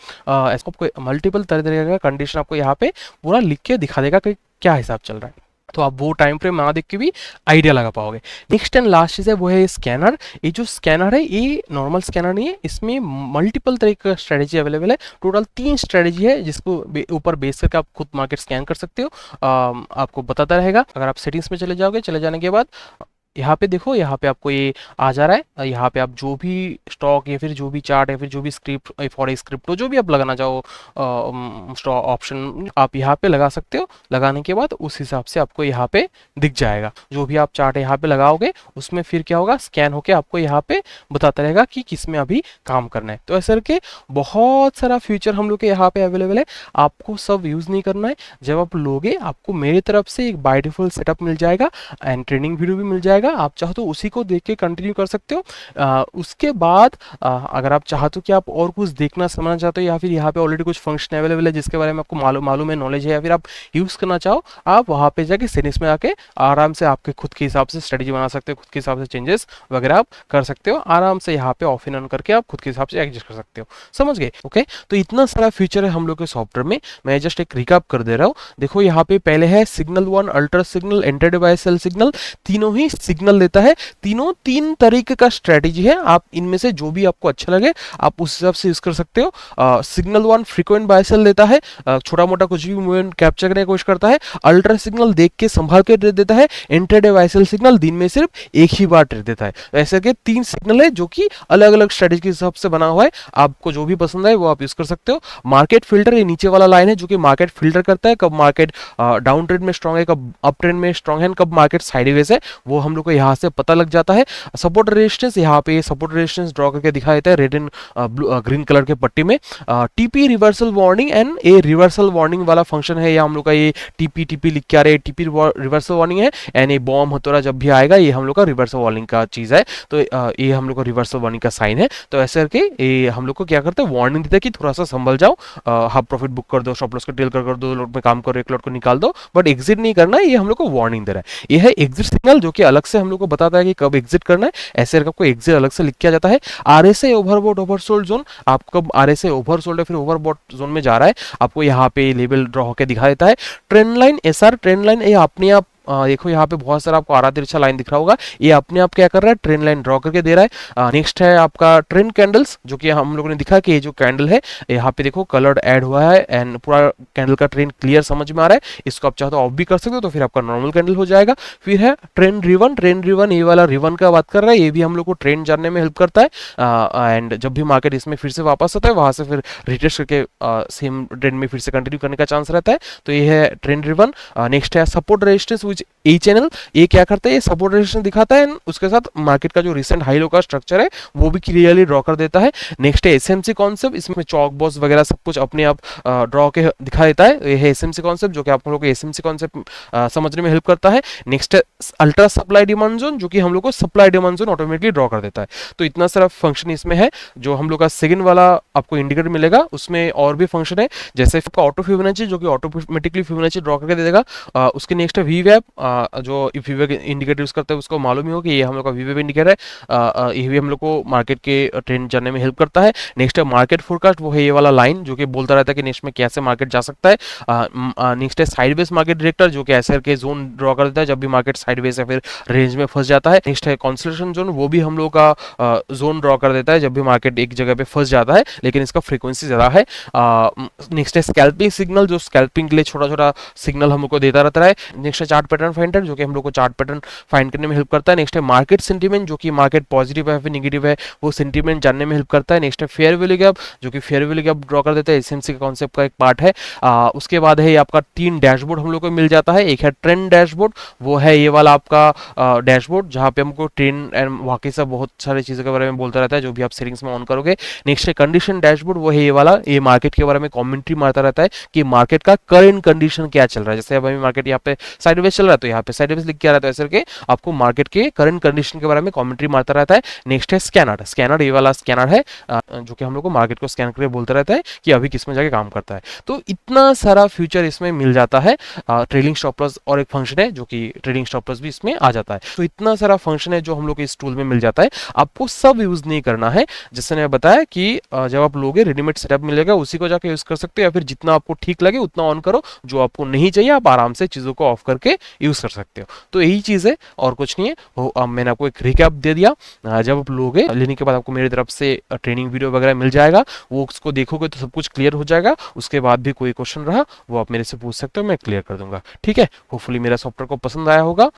ऐसा आपको मल्टीपल तरह का कंडीशन आपको यहाँ पे पूरा लिख के दिखा देगा कि क्या हिसाब चल रहा है। तो आप वो टाइम फ्रेम ना देख के भी आइडिया लगा पाओगे। नेक्स्ट एंड लास्ट चीज है वो है स्कैनर। ये जो स्कैनर है ये नॉर्मल स्कैनर नहीं है, इसमें मल्टीपल तरह का स्ट्रेटेजी अवेलेबल है। टोटल 3 स्ट्रेटेजी है जिसको ऊपर बेस करके आप खुद मार्केट स्कैन कर सकते हो। आपको बताता रहेगा। अगर आप सेटिंग्स में चले जाओगे, चले जाने के बाद यहाँ पे देखो, यहाँ पे आपको ये आ जा रहा है। यहाँ पे आप जो भी स्टॉक या फिर जो भी चार्ट या फिर जो भी स्क्रिप्ट फॉर स्क्रिप्ट जो भी आप लगाना चाहो स्टॉक ऑप्शन आप यहाँ पे लगा सकते हो। लगाने के बाद उस हिसाब से आपको यहाँ पे दिख जाएगा। जो भी आप चार्ट यहाँ पे लगाओगे उसमें फिर क्या होगा, स्कैन होके आपको यहाँ पे बताता रहेगा कि किस में अभी काम करना है। तो ऐसे करके बहुत सारा फीचर हम लोग के यहाँ पे अवेलेबल है। आपको सब यूज़ नहीं करना है। जब आप लोगे आपको मेरी तरफ से एक बाय डिफॉल्ट सेटअप मिल जाएगा एंड ट्रेनिंग वीडियो भी मिल जाएगा। आप चाहो तो उसी को देख के कंटिन्यू कर सकते हो। उसके बाद अगर आप चाहते हो कि आप और कुछ देखना समझना चाहते हो या फिर यहाँ पे ऑलरेडी कुछ फंक्शन अवेलेबल है जिसके बारे में आपको मालूम है, नॉलेज है, या फिर आप यूज़ करना चाहो, आप वहाँ पे जाके सेटिंग्स में आके आराम से आपके खुद के हिसाब से स्ट्रेटजी बना सकते हो, खुद के हिसाब से चेंजेस वगैरह आप कर सकते हो। आराम से यहाँ पे ऑफ एंड ऑन करके आप खुद के हिसाब से एडजस्ट कर सकते हो। समझ गए? ओके, तो इतना सारा फीचर है हम लोग के सॉफ्टवेयर में। मैं जस्ट एक रिकैप कर दे रहा हूँ। देखो यहाँ पे पहले है सिग्नल 1, अल्ट्रा सिग्नल, एंटर डिवाइस सेल सिग्नल। तीनों ही सिग्नल देता है। तीनों 3 तरीके का स्ट्रेटजी है। आप इनमें से जो भी आपको अच्छा लगे आप उस हिसाब से यूज कर सकते हो। सिग्नल 1 फ्रीक्वेंट बायसेल देता है, छोटा मोटा कुछ भी मूवमेंट कैप्चर करने की कोशिश करता है। अल्ट्रा सिग्नल देख के संभाल के ट्रेड देता है। इंटर डिवाइसल सिग्नल दिन में सिर्फ एक ही बार ट्रेड देता है। तो ऐसे के 3 सिग्नल है जो कि अलग अलग स्ट्रेटजी के हिसाब से बना हुआ है। आपको जो भी पसंद है वो आप यूज कर सकते हो। मार्केट फिल्टर ये नीचे वाला लाइन है जो कि मार्केट फिल्टर करता है कब मार्केट डाउन ट्रेंड में स्ट्रांग है, कब अप ट्रेंड में स्ट्रांग है, कब मार्केट साइडवेज है, वो हम लोग को यहाँ से पता लग जाता है। सपोर्ट रेजिस्टेंस, यहाँ पे सपोर्ट रेजिस्टेंस ड्रॉ करके दिखा देता है रेड एंड ग्रीन कलर के पट्टी में। TP reversal warning and A reversal warning वाला फंक्शन है। ये हम लोग का ये टीपी लिख के आ रहे हैं, टीपी रिवर्सल वार्निंग है। एंड ये बॉम्ब हथौड़ा जब भी आएगा ये हम लोग का रिवर्सल वार्निंग का चीज है। तो ये हम लोग का रिवर्सल वार्निंग का साइन है। तो ऐसे करके ये हम लोग को क्या करते हैं, वार्निंग देता है कि थोड़ा सा संभल जाओ, हाफ प्रॉफिट बुक कर दो, स्टॉप लॉस को टेल कर दो, लॉट में काम करो, एक लॉट को निकाल दो, बट एग्जिट नहीं करना है। ये हम लोग को वार्निंग दे रहा है। ये है एग्जिट सिग्नल जो कि अलग से हम लोग को बताता है कि कब एग्जिट करना है। ऐसे करके आपको एग्जिट अलग से लिख किया जाता है। आरएसआई ओवरबॉट ओवरसोल्ड जोन, आप कब आरएसआई ओवरसोल्ड है फिर ओवरबॉट जोन में जा रहा है आपको यहाँ पे लेवल ड्रॉ होकर दिखा देता है। Trend line, SR trend line, ये अपने आप देखो यहाँ पे बहुत सारा आपको आरा तिरछा लाइन दिख रहा होगा। ये अपने आप क्या कर रहा है, ट्रेंड लाइन ड्रॉ करके दे रहा है। नेक्स्ट है आपका ट्रेंड कैंडल्स जो कि हम लोगों ने दिखा कि ये जो कैंडल है यहाँ पे देखो कलर्ड ऐड हुआ है एंड पूरा कैंडल का ट्रेंड क्लियर समझ में आ रहा है। इसको आप चाहो तो ऑफ भी कर सकते हो तो फिर आपका नॉर्मल कैंडल हो जाएगा। फिर है ट्रेंड रिवन, ट्रेंड रिवन ये वाला रिवन का बात कर रहा है। ये भी हम लोग को ट्रेंड जानने में हेल्प करता है। एंड जब भी मार्केट इसमें फिर से वापस आता है वहां से फिर रिटेस्ट करके सेम ट्रेंड में फिर से कंटिन्यू करने का चांस रहता है। तो ये है ट्रेंड रिवन। नेक्स्ट है support resistance which E channel, ये क्या करता है, ये सपोर्ट रेजिस्टेंस दिखाता है, उसके साथ मार्केट का जो रिसेंट हाई लो का स्ट्रक्चर है वो भी क्लियरली ड्रॉ कर देता है। नेक्स्ट है एसएमसी कॉन्सेप्ट, इसमें चौक बॉक्स वगैरह सब कुछ अपने आप ड्रॉ के दिखा देता है। ये है एसएमसी कॉन्सेप्ट जो कि आप लोग को एसएमसी कॉन्सेप्ट समझने में हेल्प करता है। नेक्स्ट है अल्ट्रा सप्लाई डिमांड जोन जो कि हम लोग को supply demand zone automatically draw कर देता है। तो इतना सारा फंक्शन इसमें है। जो हम लोग का सेकंड वाला आपको इंडिकेटर मिलेगा उसमें और भी फंक्शन है, जैसे आपका ऑटो फिबोनाची जो कि ऑटोमेटिकली फिबोनाची ड्रॉ करके दे देगा। उसके नेक्स्ट है वीवैप, जो वीवैप इंडिकेटर यूज करते हैं उसको मालूम ही हो कि ये हम लोग का वीवैप इंडिकेटर है। ये भी हम लोग को मार्केट के ट्रेंड जानने में हेल्प करता है। नेक्स्ट है मार्केट फोरकास्ट, वो है ये वाला लाइन जो कि बोलता रहता है कि नेक्स्ट में कैसे मार्केट जा सकता है। नेक्स्ट है साइडवेज मार्केट डायरेक्टर जो कि ऐसे के जोन ड्रॉ कर देता है जब भी मार्केट साइडवेज या फिर रेंज में फंस जाता है। नेक्स्ट है कॉन्सलेशन जोन, वो भी हम लोग का जोन ड्रॉ कर देता है जब भी मार्केट एक जगह पे फंस जाता है, लेकिन इसका फ्रीक्वेंसी ज्यादा है। नेक्स्ट है स्कैल्पिंग सिग्नल, जो स्कैल्पिंग के लिए छोटा छोटा सिग्नल हम लोग को देता रहता है। नेक्स्ट है चार्ट पैटर्न फाइंडर जो कि हम लोग को चार्ट पैटर्न फाइंड करने में हेल्प करता है। नेक्स्ट है मार्केट सेंटीमेंट जो कि मार्केट पॉजिटिव है फिर नेगेटिव है वो सेंटीमेंट जानने में हेल्प करता है। नेक्स्ट है फेयर वैल्यू गैप जो कि फेयर वैल्यू गैप ड्रॉ कर देता है, एसएमसी का कॉन्सेप्ट का एक पार्ट है। उसके बाद है आपका 3 डैशबोर्ड हम लोग को मिल जाता है। एक है ट्रेंड डैशबोर्ड, वो है ये वाला आपका डैशबोर्ड जहाँ पे हमको ट्रेंड एंड बाकी सब बहुत सारी चीज़ों के बारे में बोलता रहता है जो भी आप सेटिंग्स में ऑन करोगे। नेक्स्ट है कंडीशन डैशबोर्ड, वो है ये वाला, ये मार्केट के बारे में कॉमेंट्री मारता रहता है कि मार्केट का करंट कंडीशन क्या चल रहा है। जैसे अब अभी मार्केट यहाँ पे साइडवेज चल रहा है तो यहाँ पे साइडवेज लिख के आ रहा है, तो ऐसे करके आपको मार्केट के करंट कंडीशन के बारे में कमेंट्री मारता रहता है। नेक्स्ट है स्कैनर, स्कैनर ये वाला स्कैनर है जो कि हम लोग को मार्केट को स्कैन करके बोलता रहता है कि अभी किस में जाके काम करता है। तो इतना सारा फ्यूचर इसमें मिल जाता है। ट्रेडिंग स्टॉप लॉस और एक फंक्शन है जो कि ट्रेडिंग स्टॉप लॉस भी इसमें आ जाता है। तो इतना सारा फंक्शन है जो हम लोग इस टूल में मिल जाता है। आपको सब यूज नहीं करना है, जैसे मैंने बताया कि जब आप लोगे रेडीमेड सेटअप मिलेगा उसी को जाके यूज कर सकते हो, या फिर जितना आपको ठीक लगे उतना ऑन करो, जो आपको नहीं चाहिए आप आराम से चीजों को ऑफ करके यूज कर सकते हो। तो यही चीज है और कुछ नहीं है। मैंने आपको एक रिकैप दे दिया। जब आप लोगे लेने के बाद आपको मेरी तरफ से ट्रेनिंग वीडियो वगैरह मिल जाएगा, वो उसको देखोगे तो सब कुछ क्लियर हो जाएगा। उसके बाद भी कोई क्वेश्चन रहा वो आप मेरे से पूछ सकते हो, मैं क्लियर कर दूंगा। ठीक है, होपफुली मेरा सॉफ्टवेयर को पसंद आया होगा।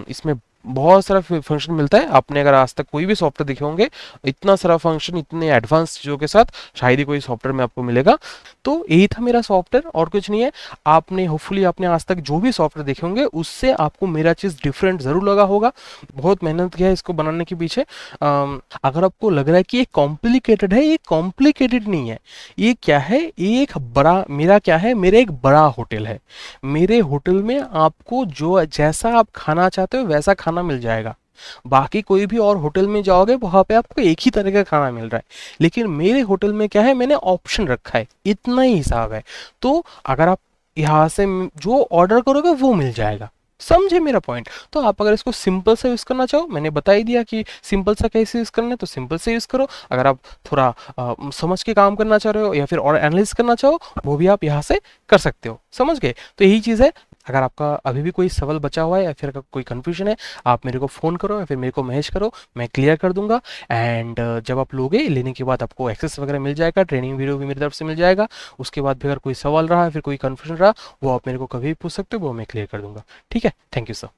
इसमें बहुत सारा फंक्शन मिलता है। आपने अगर आज तक कोई भी सॉफ्टवेयर देखे होंगे, इतना सारा फंक्शन इतने एडवांस चीज़ों के साथ शायद ही कोई सॉफ्टवेयर में आपको मिलेगा। तो यही था मेरा सॉफ्टवेयर, और कुछ नहीं है। आपने होपफुली आपने आज तक जो भी सॉफ्टवेयर देखे होंगे उससे आपको मेरा चीज़ डिफरेंट ज़रूर लगा होगा। बहुत मेहनत किया है इसको बनाने के पीछे। अगर आपको लग रहा है कि ये कॉम्प्लिकेटेड है, ये कॉम्प्लिकेटेड नहीं है। ये क्या है, ये एक बड़ा, मेरा क्या है, मेरा एक बड़ा होटल है। मेरे होटल में आपको जो जैसा आप खाना चाहते हो वैसा खाना मिल जाएगा। बाकी कोई भी और होटल में जाओगे वहां पे आपको एक ही तरह का खाना मिल रहा है, लेकिन मेरे होटल में क्या है, मैंने ऑप्शन रखा है, इतना ही हिसाब है। तो अगर आप यहाँ से जो ऑर्डर करोगे वो मिल जाएगा। समझे मेरा पॉइंट? तो आप अगर इसको सिंपल से यूज़ करना चाहो, मैंने बता ही दिया कि सिंपल सा कैसे यूज़ करना है, तो सिंपल से यूज़ करो। अगर आप थोड़ा समझ के काम करना चाह रहे हो या फिर और एनालिसिस करना चाहो, वो भी आप यहाँ से कर सकते हो। समझ गए? तो यही चीज़ है। अगर आपका अभी भी कोई सवाल बचा हुआ है या फिर अगर कोई कन्फ्यूजन है, आप मेरे को फ़ोन करो या फिर मेरे को मैसेज करो, मैं क्लियर कर दूंगा। एंड जब आप लोगे, लेने के बाद आपको एक्सेस वगैरह मिल जाएगा, ट्रेनिंग वीडियो भी मेरी तरफ से मिल जाएगा। उसके बाद भी अगर कोई सवाल रहा या फिर कोई कन्फ्यूजन रहा, वो आप मेरे को कभी भी पूछ सकते हो, वो मैं क्लियर कर दूंगा। ठीक है? Thank you sir.